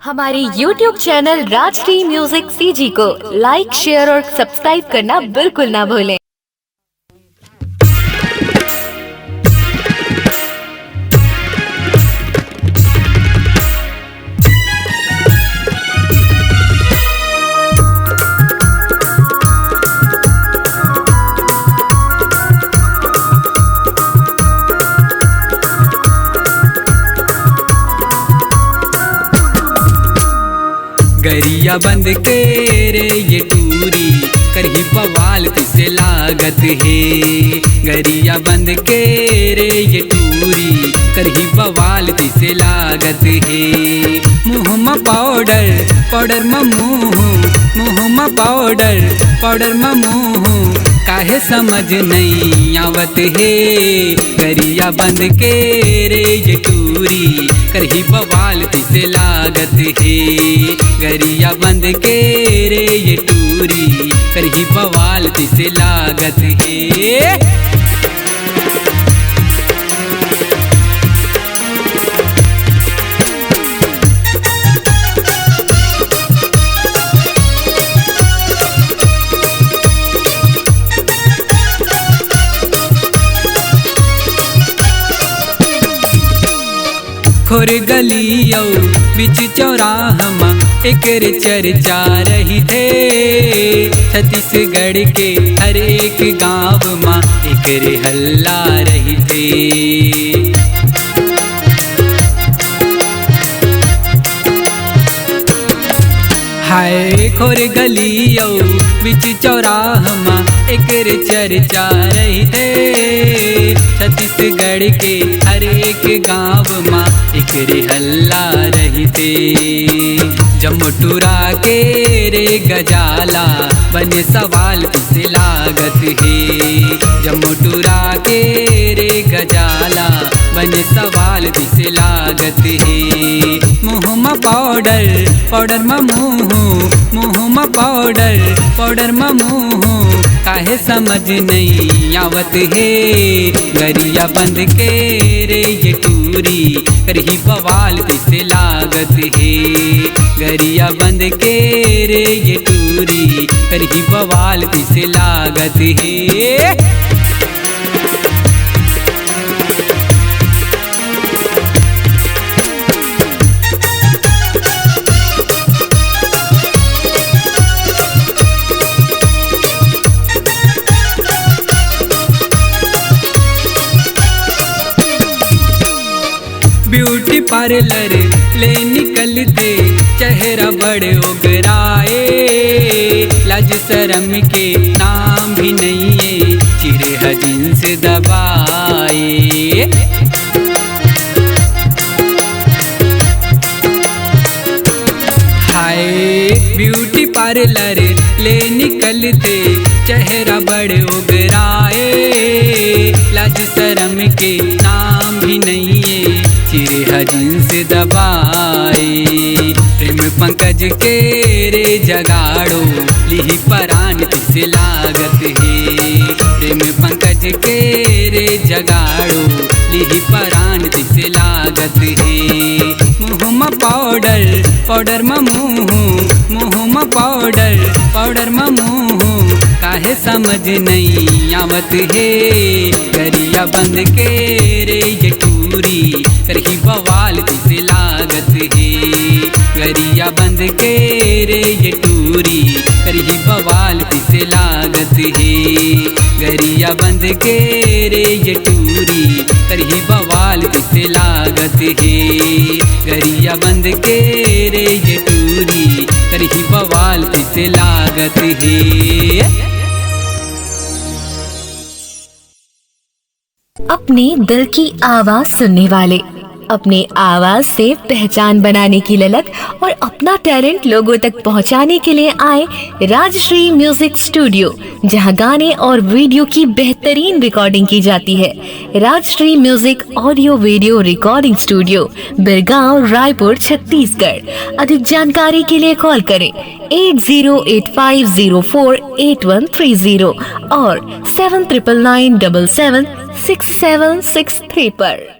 हमारे YouTube channel Rajshri music CG को लाइक, share और सब्सक्राइब करना बिल्कुल ना भूलें। गरिया बंद के रे ये टूरी करही बवाल किसे लागत है। गरिया बंद के रे ये टूरी करही बवाल किसे लागत है। मुँह में पाउडर पाउडर में मुँह में पाउडर में मुँह काहे समझ नहीं आवत है। गरिया बंद के रे ये टूरी करही बवाल किसे लागत है। गरिया बंद के रे ये टूरी करही बवाल किसे लागत है। खोर गलियों बीच चौराहा एकर चर्चा रही थे। छत्तीसगढ़ के हर एक गांव में एकर हल्ला रही थे। हाय खोर गलियों बीच चौराहा एकर चर्चा रही थे। छत्तीसगढ़ के हर एक गांव में एकरे हल्ला रही थे। जमटूरा के रे गजाला बने सवाल किसे लागत है। जमटूरा के रे गजाला बने सवाल किसे लागत है। मुँह में पाउडर में मुँह में पाउडर में मुँह काहे समझ नहीं आवत है। गरिया बंद के रे ये टूरी करही बवाल किसे लागत है। गरिया बंद के रे ये टूरी करही बवाल किसे लागत है। ब्यूटी पार्लर ले निकलते चेहरा बड़े उगराए। लाज शर्म के नाम भी नहीं है चिरे जींस दबाए। हाय ब्यूटी पार्लर ले निकलते चेहरा बड़े उगराए। लाज शर्म के नाम भी नहीं है चिरे जींस दबाए। प्रेम पंकज के रे जगाड़ो लिही परान किसे लागत है। प्रेम पंकज के रे जगाड़ो लिही परान किसे लागत है। मुँह में पाउडर में मुँह में पाउडर में मुँह काहे समझ नहीं आवत है। गरिया बंद के रे ये टूरी करही बवाल किसे लागत है। गरिया बंद के रे ये टूरी करही बवाल किसे लागत है। गरिया बंद के रे ये टूरी करही बवाल किसे लागत है। गरिया बंद के रे ये टूरी करही बवाल किसे लागत है। अपने दिल की आवाज सुनने वाले, अपने आवाज से पहचान बनाने की ललक और अपना टैलेंट लोगों तक पहुंचाने के लिए आए राजश्री म्यूजिक स्टूडियो, जहां गाने और वीडियो की बेहतरीन रिकॉर्डिंग की जाती है। Rajshri music audio video recording studio, Birgaon, Raipur, Chhattisgarh. अधिक जानकारी के लिए कॉल करें 8085048130 और 7999776763 पर।